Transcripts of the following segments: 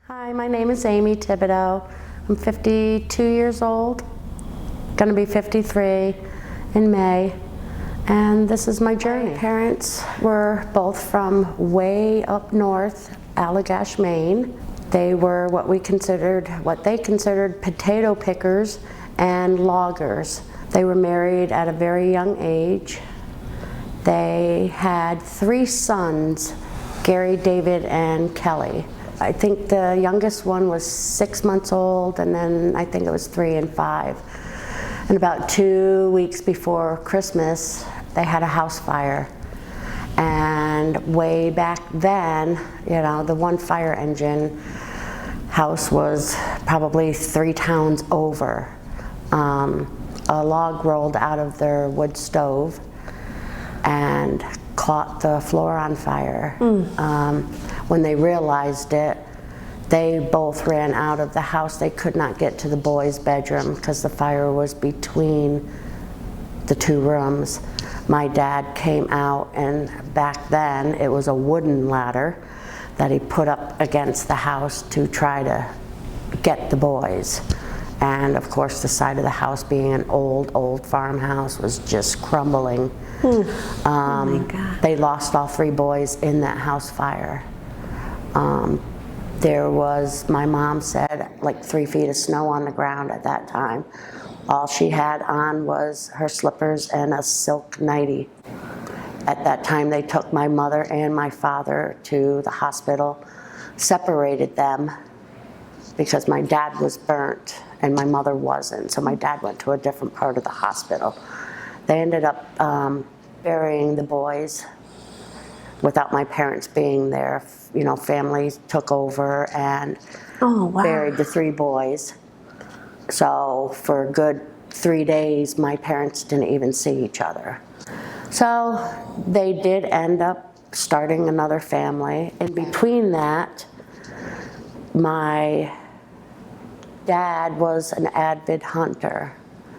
Hi, my name is Amy Thibodeau. I'm 52 years old, gonna be 53 in May, and this is my journey. My parents were both from way up north, Allagash, Maine. They were what they considered potato pickers and loggers. They were married at a very young age. They had 3 sons, Gary, David, and Kelly. I think the youngest one was 6 months old, and then I think it was 3 and 5. And about 2 weeks before Christmas, they had a house fire. And way back then, the one fire engine house was probably 3 towns over. A log rolled out of their wood stove and caught the floor on fire. When they realized it, they both ran out of the house. They could not get to the boys' bedroom because the fire was between the 2 rooms. My dad came out, and back then it was a wooden ladder that he put up against the house to try to get the boys. And of course, the side of the house, being an old farmhouse, was just crumbling. Oh my God. They lost all 3 boys in that house fire. There was, my mom said, like 3 feet of snow on the ground at that time. All she had on was her slippers and a silk nightie. At that time, they took my mother and my father to the hospital, separated them because my dad was burnt and my mother wasn't. So my dad went to a different part of the hospital. They ended up burying the boys without my parents being there. Families took over and buried the 3 boys. So for a good 3 days, my parents didn't even see each other. So they did end up starting another family. In between that, my dad was an avid hunter,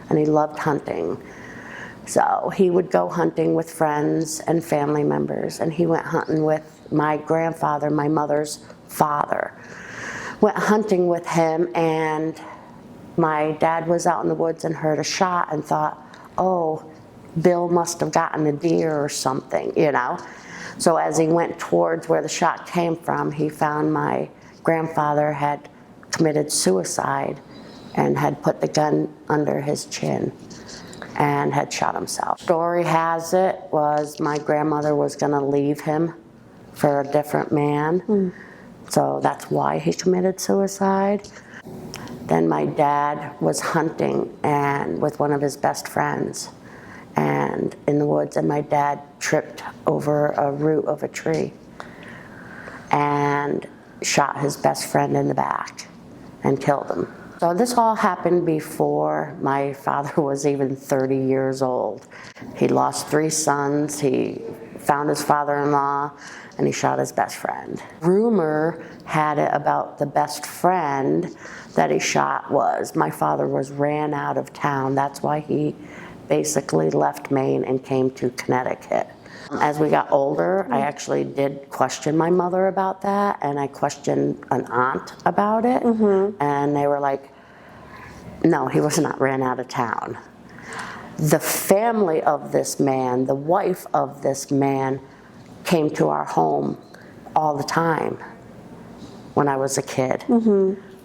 and he loved hunting. So he would go hunting with friends and family members, and he went hunting with my grandfather, my mother's father. Went hunting with him, and my dad was out in the woods and heard a shot and thought, oh, Bill must have gotten a deer or something, So as he went towards where the shot came from, he found my grandfather had committed suicide and had put the gun under his chin and had shot himself. Story has it was my grandmother was gonna leave him for a different man. So that's why he committed suicide. Then my dad was hunting and with one of his best friends and in the woods, and my dad tripped over a root of a tree and shot his best friend in the back and killed him. So this all happened before my father was even 30 years old. He lost 3 sons, he found his father-in-law, and he shot his best friend. Rumor had it about the best friend that he shot was my father ran out of town. That's why he basically left Maine and came to Connecticut. As we got older, I actually did question my mother about that, and I questioned an aunt about it, and they were like, no, he was not ran out of town. The family of this man, the wife of this man, came to our home all the time when I was a kid.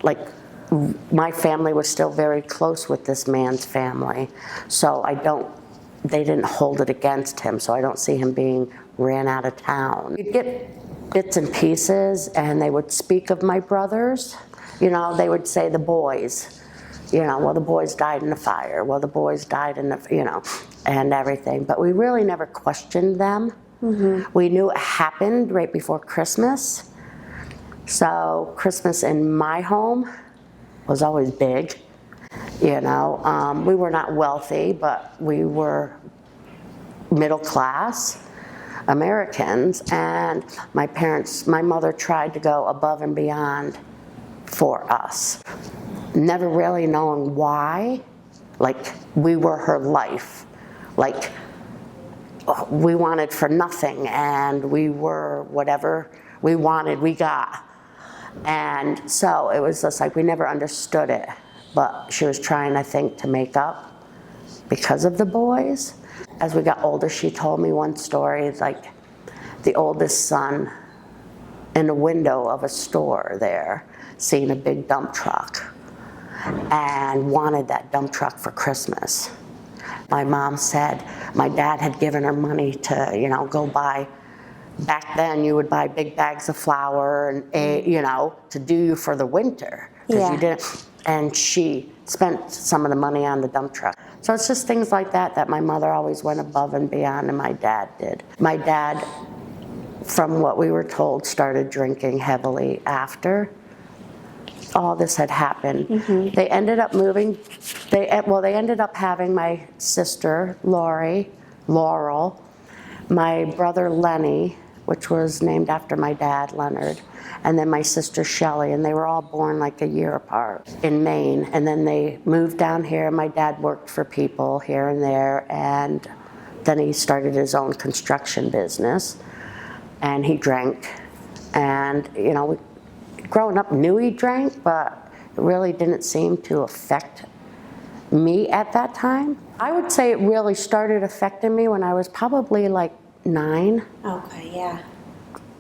Like, my family was still very close with this man's family, so they didn't hold it against him, so I don't see him being ran out of town. You'd get bits and pieces, and they would speak of my brothers. They would say the boys. Well, the boys died in the fire. Well, the boys died in the, and everything. But we really never questioned them. We knew it happened right before Christmas. So Christmas in my home was always big. We were not wealthy, but we were middle class Americans, and my mother tried to go above and beyond for us. Never really knowing why, like we were her life. Like we wanted for nothing, and we were whatever we wanted, we got. And so it was just like, we never understood it, but she was trying, I think, to make up because of the boys. As we got older, she told me one story, like the oldest son in a window of a store there, seeing a big dump truck and wanted that dump truck for Christmas. My mom said my dad had given her money to, go buy, back then you would buy big bags of flour and, to do you for the winter. Because you didn't, and she spent some of the money on the dump truck. So it's just things like that my mother always went above and beyond, and my dad did. My dad, from what we were told, started drinking heavily after all this had happened. Mm-hmm. They ended up moving, they ended up having my sister, Laurel, my brother, Lenny, which was named after my dad, Leonard, and then my sister, Shelley, and they were all born like a year apart in Maine. And then they moved down here. My dad worked for people here and there, and then he started his own construction business, and he drank. And, growing up knew he drank, but it really didn't seem to affect me at that time. I would say it really started affecting me when I was probably like 9. Okay, yeah.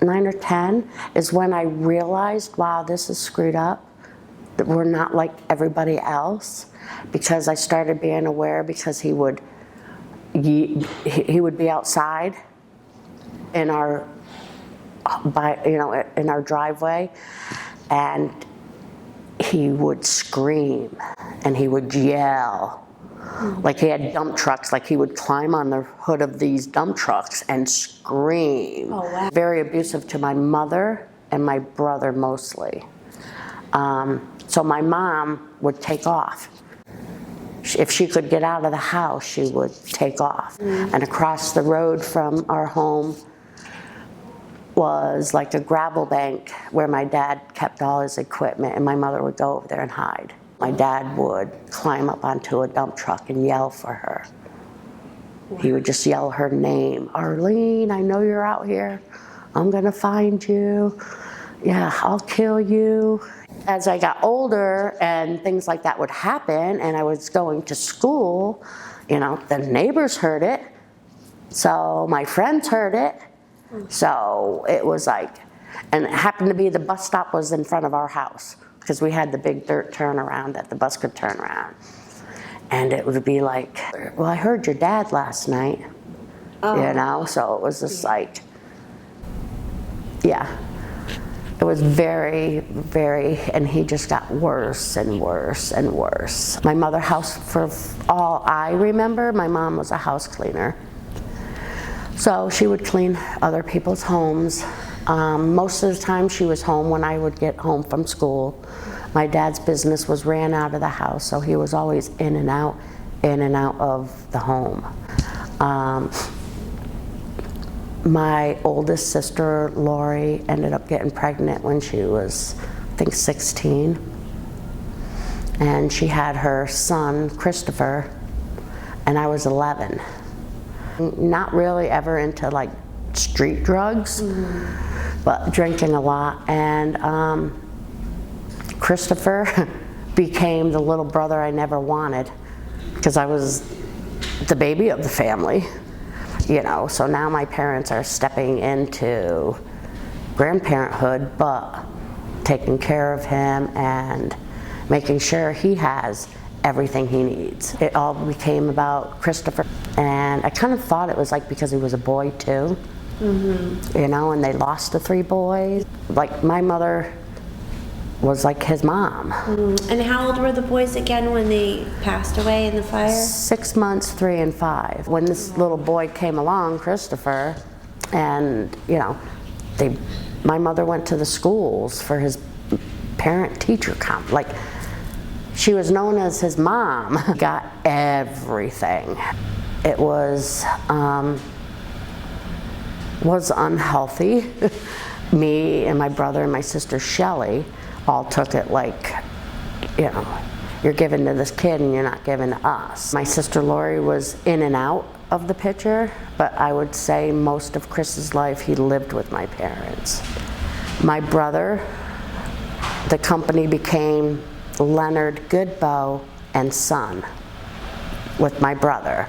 9 or 10 is when I realized, wow, this is screwed up, that we're not like everybody else, because I started being aware, because he would be outside in our in our driveway, and he would scream and he would yell. Like he had dump trucks, like he would climb on the hood of these dump trucks and scream. Oh, wow. Very abusive to my mother and my brother mostly. So my mom would take off. If she could get out of the house, she would take off. And across the road from our home was like a gravel bank where my dad kept all his equipment, and my mother would go over there and hide. My dad would climb up onto a dump truck and yell for her. He would just yell her name. Arlene, I know you're out here. I'm gonna find you. Yeah, I'll kill you. As I got older and things like that would happen, and I was going to school, the neighbors heard it. So my friends heard it. So it was like, and it happened to be the bus stop was in front of our house, because we had the big dirt turnaround that the bus could turn around. And it would be like, well, I heard your dad last night, so it was just like, yeah. It was very, very, and he just got worse and worse and worse. My mother's house, for all I remember, my mom was a house cleaner. So she would clean other people's homes. Most of the time she was home when I would get home from school. My dad's business was ran out of the house, so he was always in and out of the home. My oldest sister, Lori, ended up getting pregnant when she was, I think, 16. And she had her son, Christopher, and I was 11. Not really ever into like street drugs, but drinking a lot. And Christopher became the little brother I never wanted, because I was the baby of the family, So now my parents are stepping into grandparenthood, but taking care of him and making sure he has everything he needs. It all became about Christopher, and I kind of thought it was like because he was a boy too, and they lost the 3 boys. Like my mother was like his mom. And how old were the boys again when they passed away in the fire? 6 months, 3 and 5. When this little boy came along, Christopher, and my mother went to the schools for his parent-teacher comp. Like, she was known as his mom. Got everything. It was unhealthy. Me and my brother and my sister Shelley all took it like, you're giving to this kid and you're not giving to us. My sister Lori was in and out of the picture, but I would say most of Chris's life he lived with my parents. My brother the company became Leonard Goodbou and Son with my brother.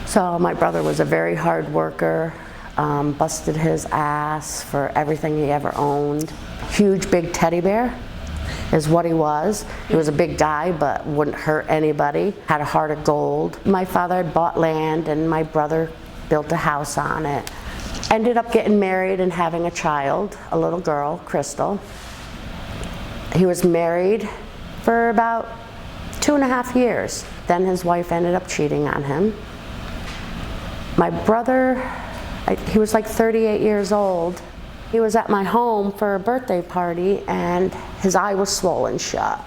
So my brother was a very hard worker, busted his ass for everything he ever owned. Huge big teddy bear is what he was. He was a big guy but wouldn't hurt anybody, had a heart of gold. My father had bought land and my brother built a house on it. Ended up getting married and having a child, a little girl, Crystal. He was married for about 2.5 years. Then his wife ended up cheating on him. My brother, he was like 38 years old. He was at my home for a birthday party and his eye was swollen shut.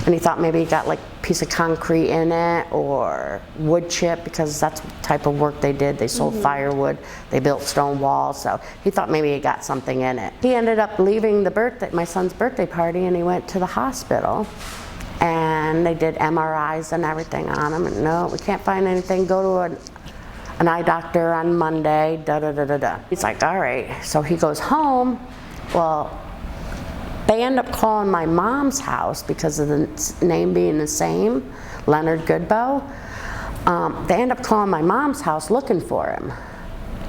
And he thought maybe he got like a piece of concrete in it or wood chip, because that's the type of work they did. They sold firewood, they built stone walls, so he thought maybe he got something in it. He ended up leaving my son's birthday party and he went to the hospital and they did MRIs and everything on him, and no, we can't find anything, go to an eye doctor on Monday, da-da-da-da-da. He's like, all right. So he goes home. Well, they end up calling my mom's house because of the name being the same, Leonard Goodbou. They end up calling my mom's house looking for him.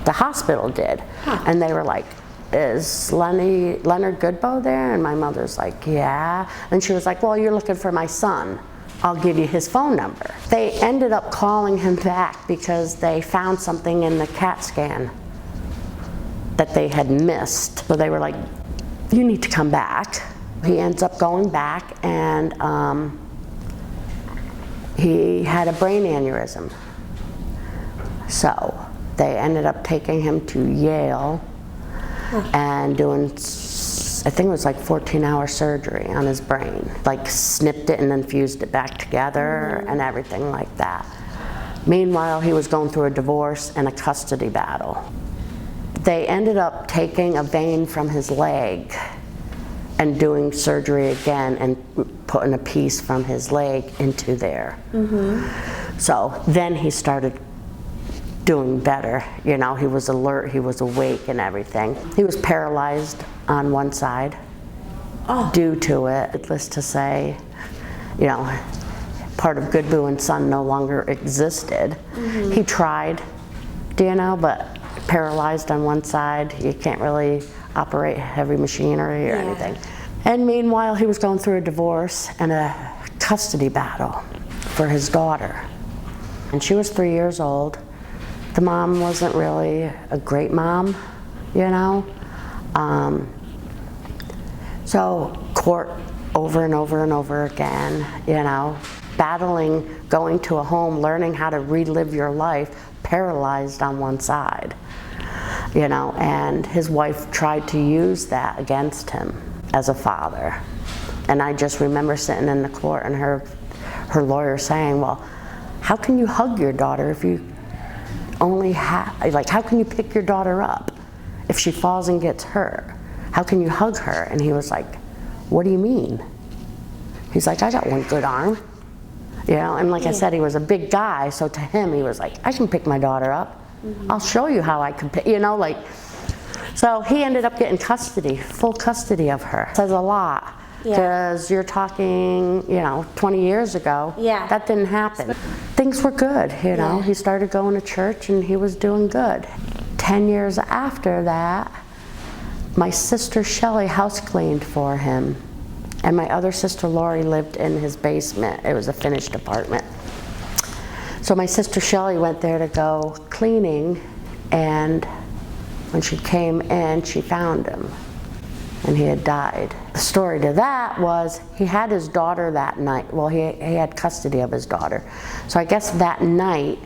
The hospital did. And they were like, is Leonard Goodbou there? And my mother's like, yeah. And she was like, well, you're looking for my son. I'll give you his phone number. They ended up calling him back because they found something in the CAT scan that they had missed. So they were like, you need to come back. He ends up going back and he had a brain aneurysm. So they ended up taking him to Yale and doing, I think it was like 14-hour surgery on his brain. Like snipped it and then fused it back together and everything like that. Meanwhile, he was going through a divorce and a custody battle. They ended up taking a vein from his leg and doing surgery again and putting a piece from his leg into there. So then he started doing better. You know, he was alert, he was awake and everything. He was paralyzed on one side due to it. Needless to say, you know, part of Goodbou and Son no longer existed. He tried, you know, but paralyzed on one side, you can't really operate heavy machinery or anything. And meanwhile, he was going through a divorce and a custody battle for his daughter. And she was 3 years old. The mom wasn't really a great mom, you know. So court over and over and over again, you know, battling, going to a home, learning how to relive your life, paralyzed on one side. You know, and his wife tried to use that against him as a father. And I just remember sitting in the court and her lawyer saying, well, how can you hug your daughter if you only have, like, how can you pick your daughter up if she falls and gets hurt? How can you hug her? And he was like, what do you mean? He's like, I got one good arm. You know, and like I said, he was a big guy, so to him, he was like, I can pick my daughter up. I'll show you how I can pick, you know, like. So he ended up getting custody, full custody of her. Says a lot, because you're talking, you know, 20 years ago, that didn't happen. Things were good, you know. He started going to church and he was doing good. 10 years after that, my sister Shelley house cleaned for him. And my other sister Lori lived in his basement. It was a finished apartment. So my sister Shelley went there to go cleaning, and when she came in, she found him, and he had died. The story to that was he had his daughter that night. Well, he had custody of his daughter. So I guess that night,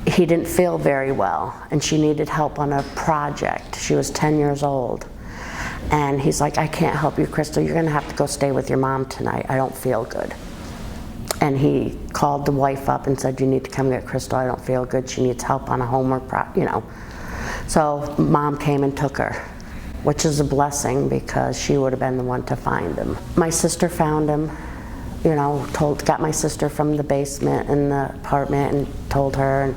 he didn't feel very well, and she needed help on a project. She was 10 years old. And he's like, I can't help you, Crystal. You're gonna have to go stay with your mom tonight. I don't feel good. And he called the wife up and said, you need to come get Crystal. I don't feel good. She needs help on a homework you know. So mom came and took her, which is a blessing because she would have been the one to find him. My sister found him, you know, got my sister from the basement in the apartment and told her, and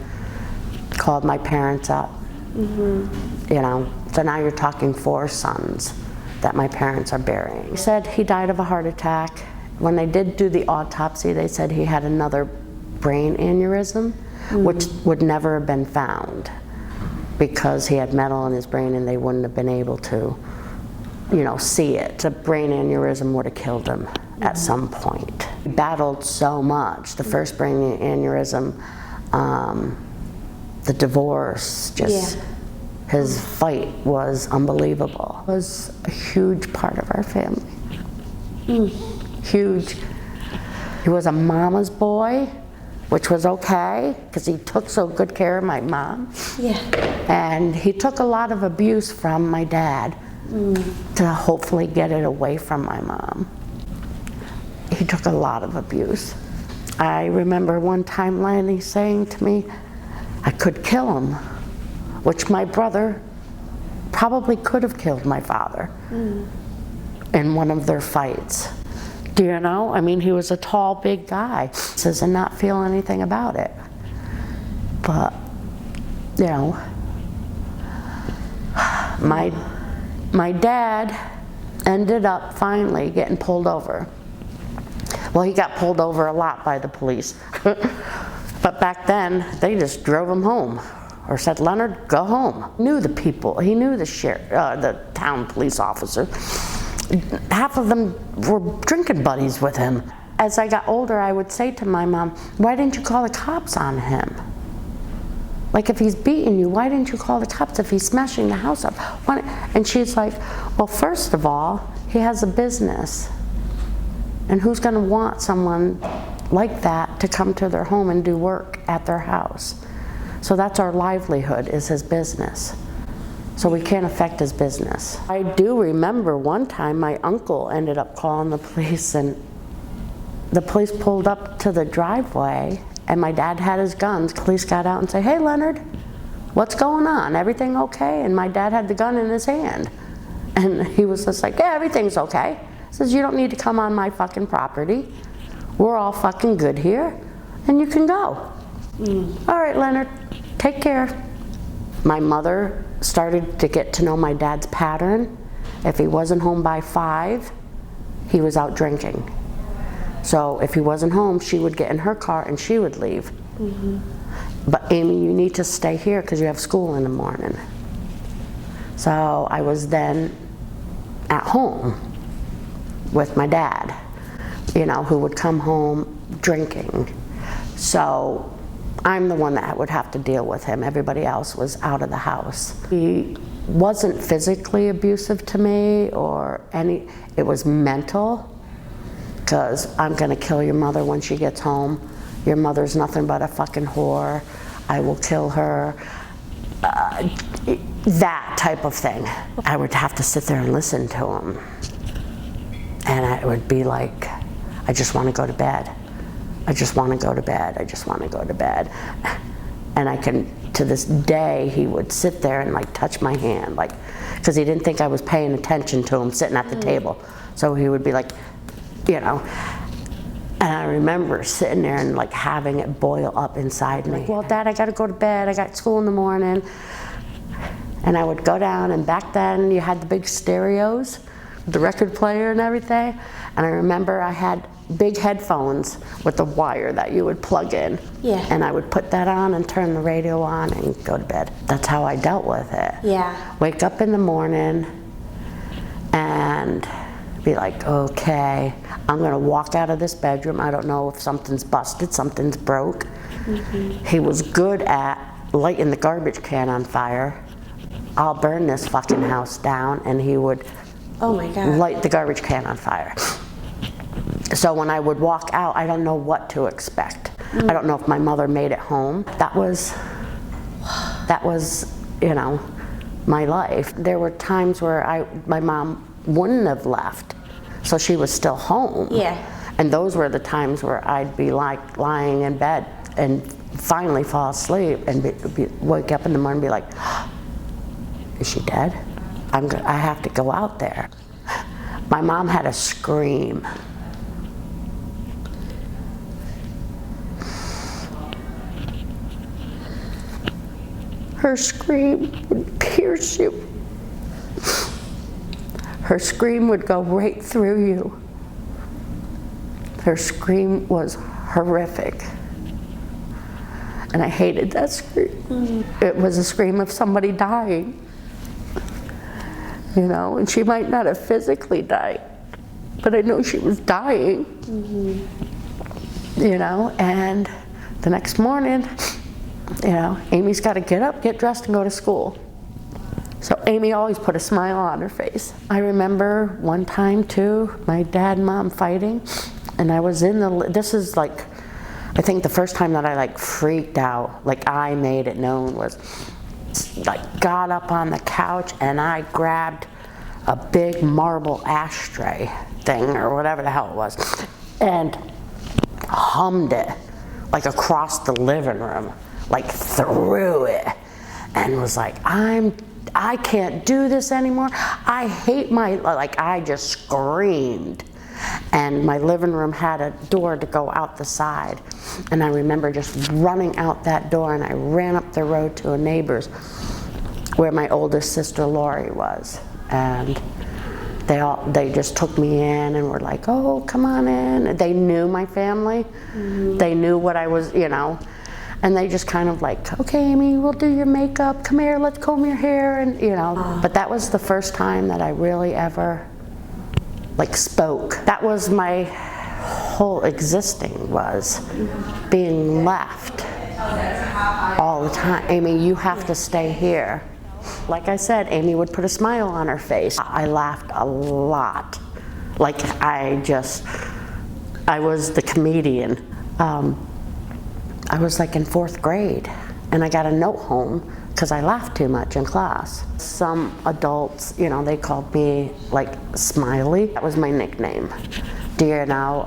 called my parents up. You know, so now you're talking 4 sons that my parents are burying. He said he died of a heart attack. When they did do the autopsy, they said he had another brain aneurysm, which would never have been found because he had metal in his brain and they wouldn't have been able to, you know, see it. The brain aneurysm would have killed him at some point. He battled so much. The first brain aneurysm, the divorce, just his fight was unbelievable. It was a huge part of our family. Huge. He was a mama's boy, which was okay, because he took so good care of my mom. Yeah. And he took a lot of abuse from my dad to hopefully get it away from my mom. He took a lot of abuse. I remember one time Lanny saying to me, I could kill him, which my brother probably could have killed my father in one of their fights. Do you know? I mean, he was a tall, big guy. He says, and not feel anything about it. But, you know, my dad ended up finally getting pulled over. Well, he got pulled over a lot by the police. But back then, they just drove him home or said, Leonard, go home. He knew the people. He knew the the town police officer. Half of them were drinking buddies with him. As I got older, I would say to my mom, why didn't you call the cops on him? Like, if he's beating you, why didn't you call the cops if he's smashing the house up? And she's like, well, first of all, he has a business. And who's gonna want someone like that to come to their home and do work at their house? So that's our livelihood, is his business. So we can't affect his business. I do remember one time my uncle ended up calling the police, and the police pulled up to the driveway and my dad had his guns. Police got out and said, hey Leonard, what's going on? Everything okay? And my dad had the gun in his hand. And he was just like, yeah, everything's okay. He says, you don't need to come on my fucking property. We're all fucking good here and you can go. All right, Leonard, take care. My mother started to get to know my dad's pattern. If he wasn't home by 5, he was out drinking. So if he wasn't home, she would get in her car and she would leave. But Amy, you need to stay here because you have school in the morning. So I was then at home with my dad, you know, who would come home drinking. So I'm the one that would have to deal with him. Everybody else was out of the house. He wasn't physically abusive to me or it was mental, because I'm gonna kill your mother when she gets home. Your mother's nothing but a fucking whore. I will kill her. That type of thing. I would have to sit there and listen to him. And I would be like, I just want to go to bed. I just want to go to bed. I just want to go to bed. And I can, to this day, he would sit there and like touch my hand, like, because he didn't think I was paying attention to him sitting at the table. So he would be like, you know, and I remember sitting there and like having it boil up inside me. Like, well, Dad, I got to go to bed. I got school in the morning. And I would go down, and back then you had the big stereos, the record player and everything. And I remember I had big headphones with the wire that you would plug in. Yeah. And I would put that on and turn the radio on and go to bed. That's how I dealt with it. Yeah. Wake up in the morning and be like, okay, I'm gonna walk out of this bedroom. I don't know if something's busted, something's broke. He was good at lighting the garbage can on fire. I'll burn this fucking house down, and he would Oh my God. light the garbage can on fire. So when I would walk out, I don't know what to expect. I don't know if my mother made it home. That was, you know, my life. There were times where my mom wouldn't have left, so she was still home. Yeah. And those were the times where I'd be like lying in bed and finally fall asleep and wake up in the morning and be like, is she dead? I have to go out there. My mom had a scream. Her scream would pierce you. Her scream would go right through you. Her scream was horrific. And I hated that scream. It was a scream of somebody dying. You know, and she might not have physically died, but I know she was dying. You know, and the next morning, you know, Amy's got to get up, get dressed, and go to school. So Amy always put a smile on her face. I remember one time too, my dad and mom fighting, and I was in the, this is like, I think the first time that I like freaked out, like I made it known, was like got up on the couch and I grabbed a big marble ashtray thing or whatever the hell it was and hummed it like across the living room, like threw it, and was like, I can't do this anymore. I hate my, like I just screamed. And my living room had a door to go out the side. And I remember just running out that door, and I ran up the road to a neighbor's where my oldest sister Lori was. And they just took me in and were like, oh, come on in. They knew my family. They knew what I was, you know. And they just kind of like, okay, Amy, we'll do your makeup. Come here, let's comb your hair, and you know. But that was the first time that I really ever like spoke. That was my whole existing, was being left all the time. Amy, you have to stay here. Like I said, Amy would put a smile on her face. I laughed a lot. Like I was the comedian. I was like in 4th grade, and I got a note home because I laughed too much in class. Some adults, you know, they called me like Smiley. That was my nickname. Do you know,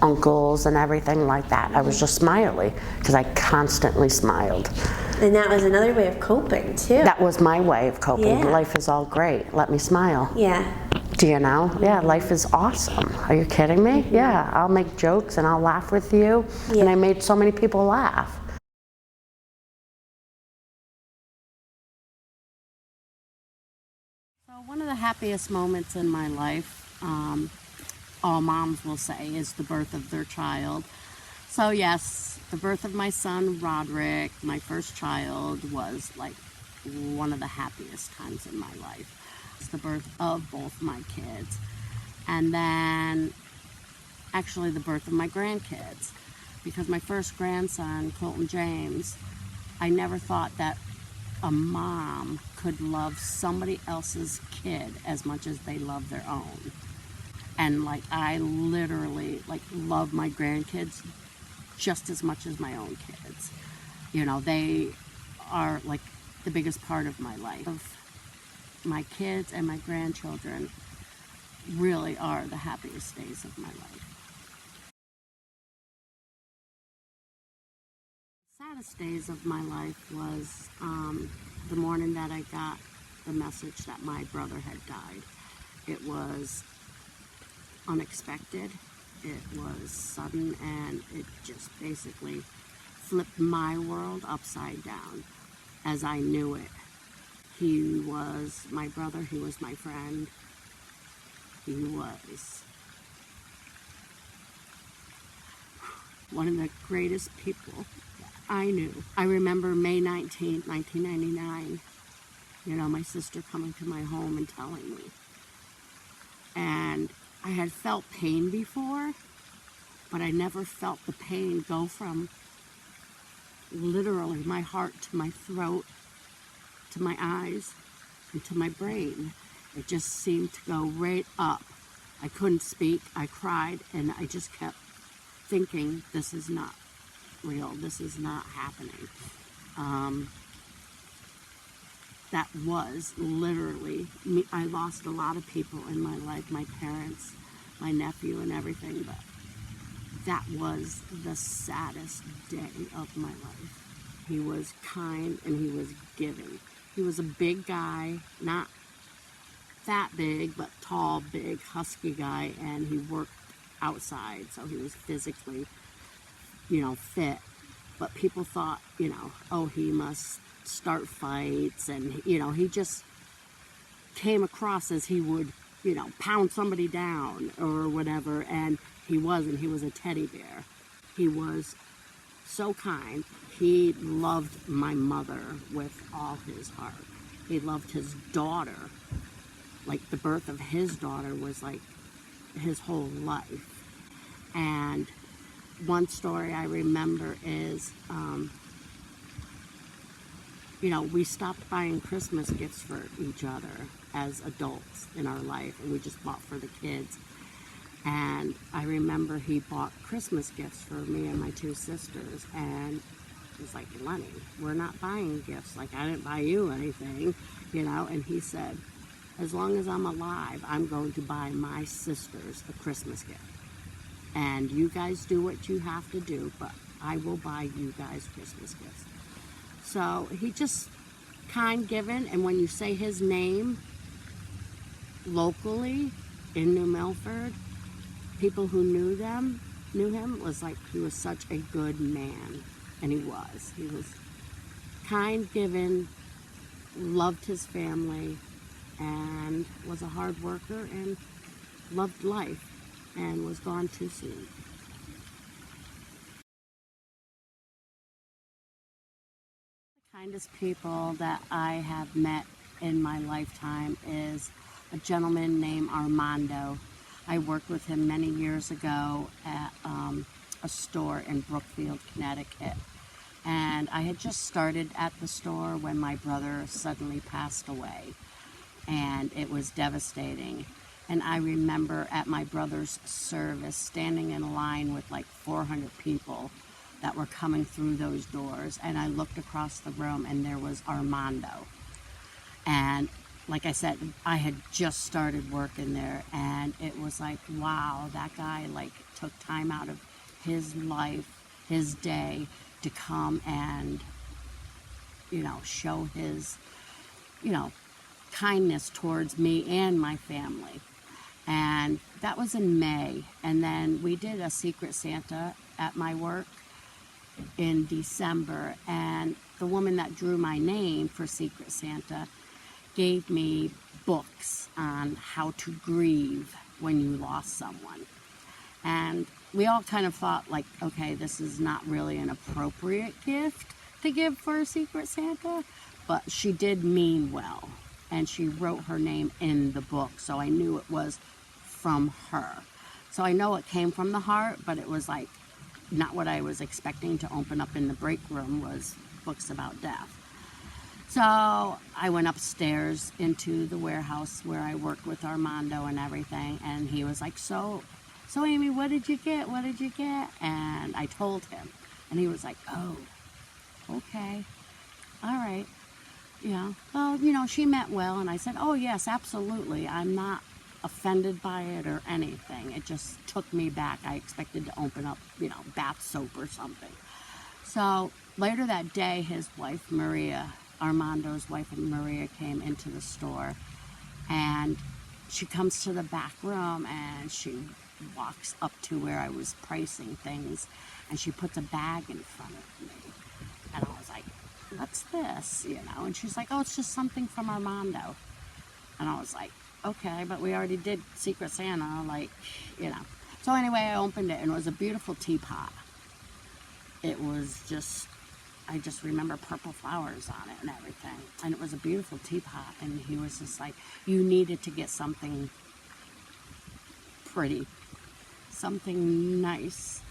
uncles and everything like that. I was just Smiley because I constantly smiled. And that was another way of coping too. That was my way of coping. Yeah. Life is all great. Let me smile. Yeah. Do you know? Yeah, life is awesome. Are you kidding me? Yeah, I'll make jokes and I'll laugh with you. Yeah. And I made so many people laugh. So one of the happiest moments in my life, all moms will say, is the birth of their child. So yes, the birth of my son, Roderick, my first child, was like one of the happiest times in my life. It's the birth of both my kids. And then actually the birth of my grandkids. Because my first grandson, Colton James, I never thought that a mom could love somebody else's kid as much as they love their own. And like I literally like love my grandkids just as much as my own kids. You know, they are like the biggest part of my life. My kids and my grandchildren really are the happiest days of my life. The saddest days of my life was the morning that I got the message that my brother had died. It was unexpected, it was sudden, and it just basically flipped my world upside down as I knew it. He was my brother, he was my friend, he was one of the greatest people I knew. I remember May 19th, 1999, you know, my sister coming to my home and telling me. And I had felt pain before, but I never felt the pain go from literally my heart to my throat, to my eyes, and to my brain. It just seemed to go right up. I couldn't speak, I cried, and I just kept thinking, this is not real, this is not happening. That was literally me. I lost a lot of people in my life, my parents, my nephew, and everything, but that was the saddest day of my life. He was kind and he was giving. He was a big guy, not that big, but tall, big, husky guy, and he worked outside, so he was physically, you know, fit. But people thought, you know, oh, he must start fights, and, you know, he just came across as he would pound somebody down or whatever. And he wasn't. He was a teddy bear. He was so kind. He loved my mother with all his heart. He loved his daughter. Like, the birth of his daughter was like his whole life. And one story I remember is, we stopped buying Christmas gifts for each other as adults in our life, and we just bought for the kids. And I remember he bought Christmas gifts for me and my two sisters, and he was like, Lenny, we're not buying gifts. Like, I didn't buy you anything, and he said, as long as I'm alive, I'm going to buy my sisters a Christmas gift. And you guys do what you have to do, but I will buy you guys Christmas gifts. So he just kind given, and when you say his name locally in New Milford, people who knew him was like, he was such a good man. And he was kind given, loved his family, and was a hard worker and loved life, and was gone too soon. The kindest people that I have met in my lifetime is a gentleman named Armando. I worked with him many years ago at a store in Brookfield, Connecticut. And I had just started at the store when my brother suddenly passed away. And it was devastating. And I remember at my brother's service standing in a line with like 400 people that were coming through those doors. And I looked across the room and there was Armando. And like I said, I had just started working there, and it was like, wow, that guy like took time out of his life, his day, to come and, show his, kindness towards me and my family. And that was in May. And then we did a Secret Santa at my work in December. And the woman that drew my name for Secret Santa gave me books on how to grieve when you lost someone. And we all kind of thought, like, okay, this is not really an appropriate gift to give for a Secret Santa, but she did mean well. And she wrote her name in the book, so I knew it was from her. So I know it came from the heart, but it was like not what I was expecting to open up in the break room was books about death. So I went upstairs into the warehouse where I worked with Armando and everything, and he was like, so Amy, what did you get? What did you get? And I told him, and he was like, oh, okay, all right. Well, she meant well, and I said, oh yes, absolutely. I'm not offended by it or anything. It just took me back. I expected to open up, bath soap or something. So later that day, his wife, Maria, Armando's wife, Maria, came into the store, and she comes to the back room, and she walks up to where I was pricing things, and she puts a bag in front of me. And I was like, what's this? And she's like, oh, it's just something from Armando. And I was like, okay, but we already did Secret Santa, So anyway, I opened it, and it was a beautiful teapot. It was just, I just remember purple flowers on it and everything. And it was a beautiful teapot, and he was just like, you needed to get something pretty, something nice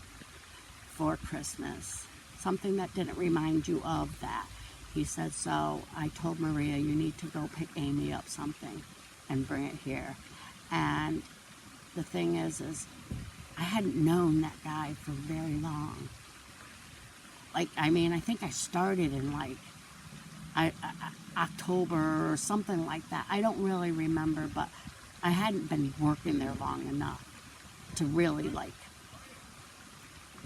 for Christmas. Something that didn't remind you of that. He said, so I told Maria, you need to go pick Amy up something and bring it here. And the thing is I hadn't known that guy for very long. I think I started in October or something like that. I don't really remember, but I hadn't been working there long enough to really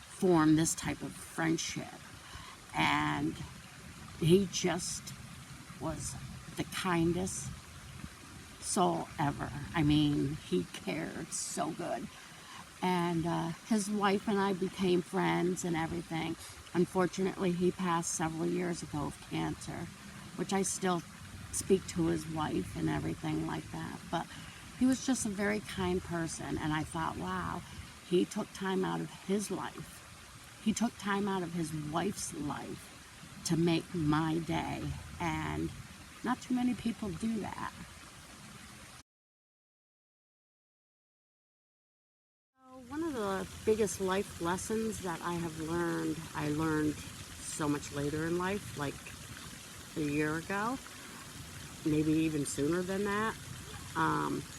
form this type of friendship. And he just was the kindest soul ever. He cared so good. And his wife and I became friends and everything. Unfortunately, he passed several years ago of cancer, which I still speak to his wife and everything like that. But he was just a very kind person. And I thought, wow, he took time out of his life. He took time out of his wife's life to make my day. And not too many people do that. One of the biggest life lessons that I learned so much later in life, like a year ago, maybe even sooner than that,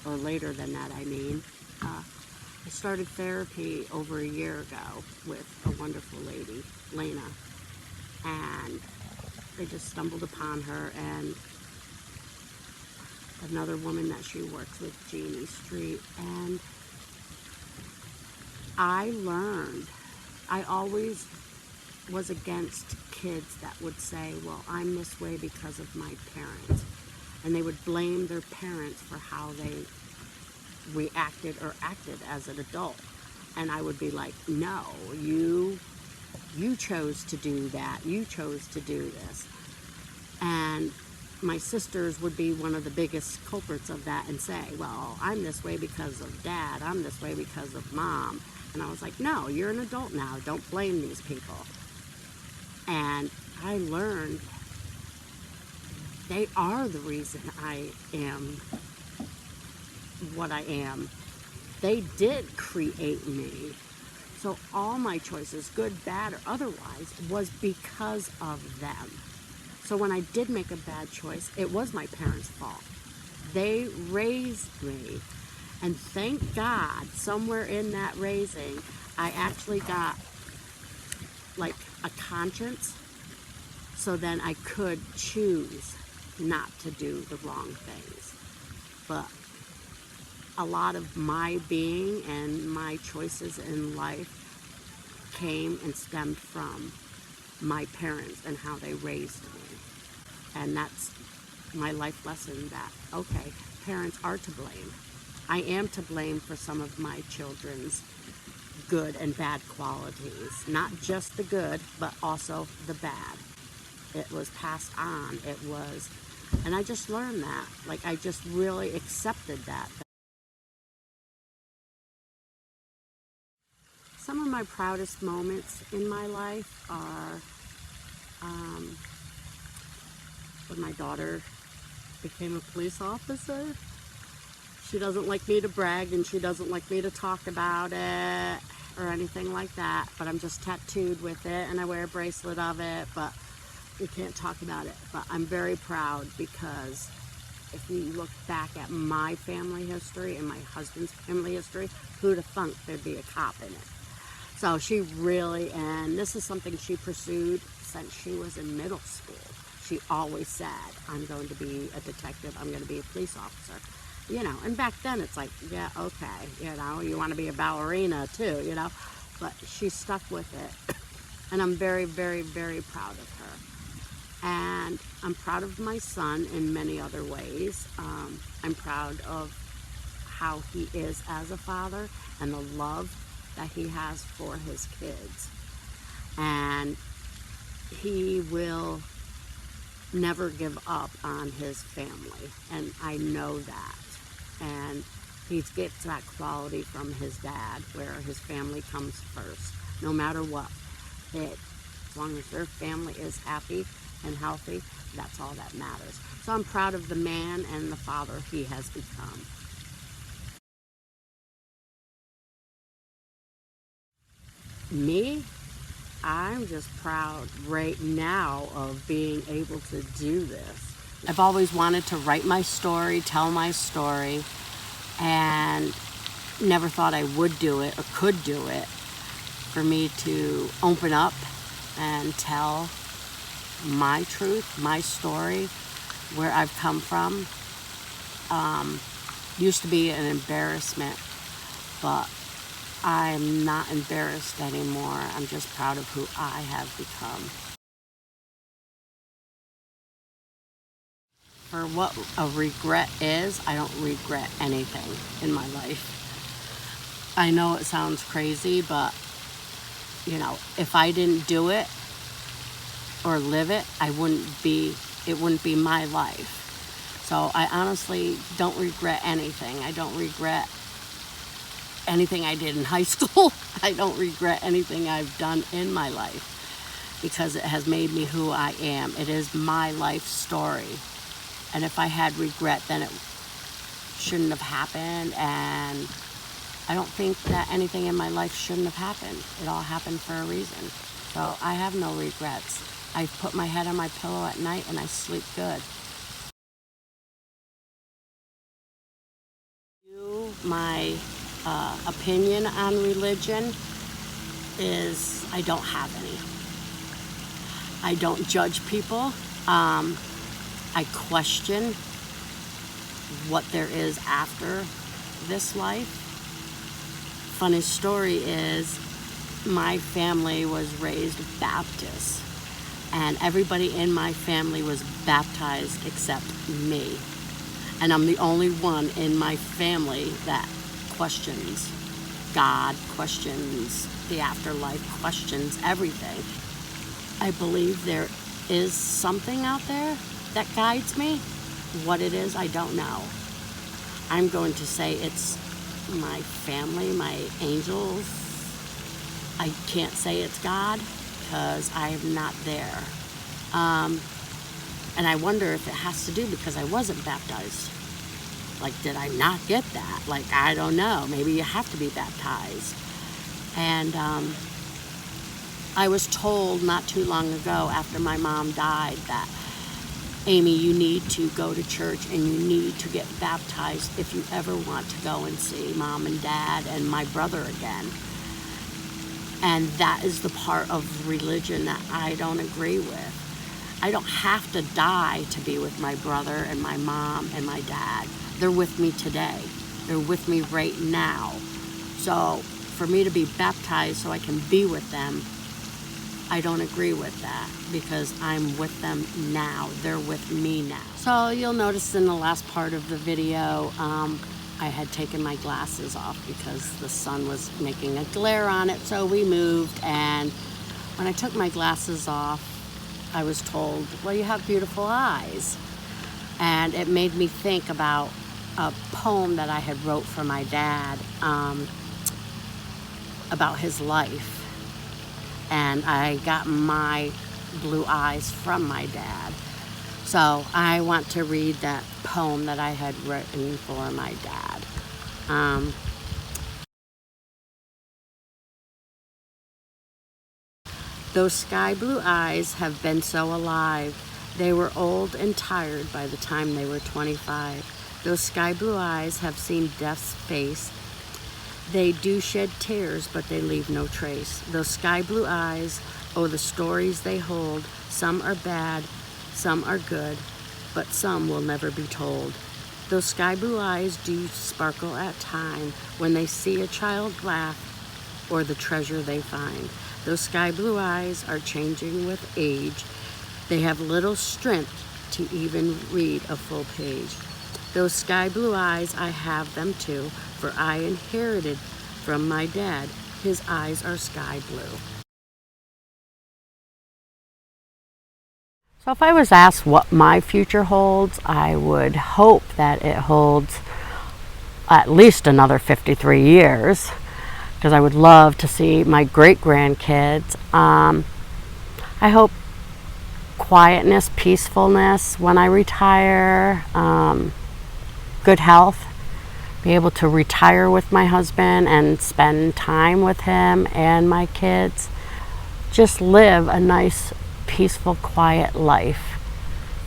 or later than that, I mean. I started therapy over a year ago with a wonderful lady, Lena, and I just stumbled upon her, and another woman that she works with, Jeannie Street, and I learned. I always was against kids that would say, well, I'm this way because of my parents. And they would blame their parents for how they reacted or acted as an adult. And I would be like, no, you chose to do that. You chose to do this. And my sisters would be one of the biggest culprits of that and say, well, I'm this way because of dad. I'm this way because of mom. And I was like, no, you're an adult now. Don't blame these people. And I learned they are the reason I am what I am. They did create me. So all my choices, good, bad, or otherwise, was because of them. So when I did make a bad choice, it was my parents' fault. They raised me. And thank God, somewhere in that raising, I actually got like a conscience, so then I could choose not to do the wrong things. But a lot of my being and my choices in life came and stemmed from my parents and how they raised me. And that's my life lesson, that, okay, parents are to blame. I am to blame for some of my children's good and bad qualities. Not just the good, but also the bad. It was passed on. And I just learned that. Like, I just really accepted that. Some of my proudest moments in my life are when my daughter became a police officer. She doesn't like me to brag, and she doesn't like me to talk about it or anything like that, but I'm just tattooed with it, and I wear a bracelet of it, but we can't talk about it. But I'm very proud, because if you look back at my family history and my husband's family history, who'd have thunk there'd be a cop in it? So she really, and this is something she pursued since she was in middle school. She always said, I'm going to be a detective, I'm going to be a police officer. You know, and back then it's like, yeah, okay, you know, you want to be a ballerina too, you know, but she stuck with it. And I'm very, very, very proud of her. And I'm proud of my son in many other ways. I'm proud of how he is as a father and the love that he has for his kids. And he will never give up on his family, and I know that. And he gets that quality from his dad, where his family comes first, no matter what. As long as their family is happy and healthy, that's all that matters. So I'm proud of the man and the father he has become. Me, I'm just proud right now of being able to do this. I've always wanted to write my story, tell my story, and never thought I would do it or could do it. For me to open up and tell my truth, my story, where I've come from, used to be an embarrassment, but I'm not embarrassed anymore. I'm just proud of who I have become. For what a regret is, I don't regret anything in my life. I know it sounds crazy, but, you know, if I didn't do it or live it, it wouldn't be my life. So I honestly don't regret anything. I don't regret anything I did in high school. I don't regret anything I've done in my life because it has made me who I am. It is my life story. And if I had regret, then it shouldn't have happened. And I don't think that anything in my life shouldn't have happened. It all happened for a reason. So I have no regrets. I put my head on my pillow at night and I sleep good. My opinion on religion is I don't have any. I don't judge people. I question what there is after this life. Funny story is my family was raised Baptist, and everybody in my family was baptized except me. And I'm the only one in my family that questions God, questions the afterlife, questions everything. I believe there is something out there that guides me. What it is, I don't know. I'm going to say it's my family, my angels. I can't say it's God because I'm not there. And I wonder if it has to do because I wasn't baptized. Like, did I not get that? Like, I don't know. Maybe you have to be baptized. And I was told not too long ago after my mom died that, Amy, you need to go to church and you need to get baptized if you ever want to go and see mom and dad and my brother again. And that is the part of religion that I don't agree with. I don't have to die to be with my brother and my mom and my dad. They're with me today. They're with me right now. So for me to be baptized so I can be with them, I don't agree with that because I'm with them now. They're with me now. So you'll notice in the last part of the video, I had taken my glasses off because the sun was making a glare on it. So we moved, and when I took my glasses off, I was told, well, you have beautiful eyes. And it made me think about a poem that I had wrote for my dad about his life. And I got my blue eyes from my dad. So I want to read that poem that I had written for my dad. Those sky blue eyes have been so alive. They were old and tired by the time they were 25. Those sky blue eyes have seen death's face. They do shed tears, but they leave no trace. Those sky blue eyes, oh, the stories they hold. Some are bad, some are good, but some will never be told. Those sky blue eyes do sparkle at time when they see a child laugh or the treasure they find. Those sky blue eyes are changing with age. They have little strength to even read a full page. Those sky blue eyes, I have them too, for I inherited from my dad. His eyes are sky blue. So if I was asked what my future holds, I would hope that it holds at least another 53 years, because I would love to see my great-grandkids. I hope quietness, peacefulness when I retire, good health, be able to retire with my husband and spend time with him and my kids. Just live a nice, peaceful, quiet life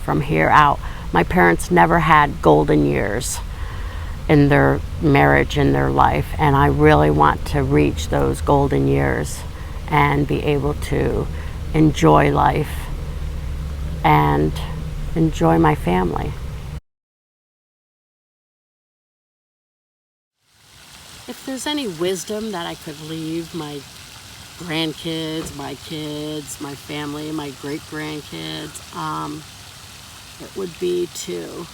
from here out. My parents never had golden years in their marriage, in their life, and I really want to reach those golden years and be able to enjoy life and enjoy my family. If there's any wisdom that I could leave my grandkids, my kids, my family, my great-grandkids, it would be to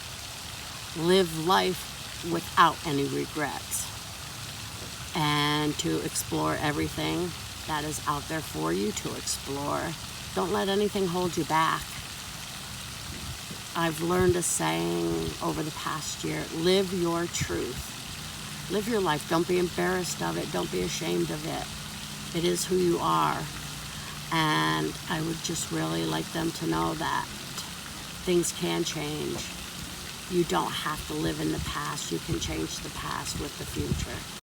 live life without any regrets and to explore everything that is out there for you to explore. Don't let anything hold you back. I've learned a saying over the past year: live your truth. Live your life. Don't be embarrassed of it. Don't be ashamed of it. It is who you are. And I would just really like them to know that things can change. You don't have to live in the past. You can change the past with the future.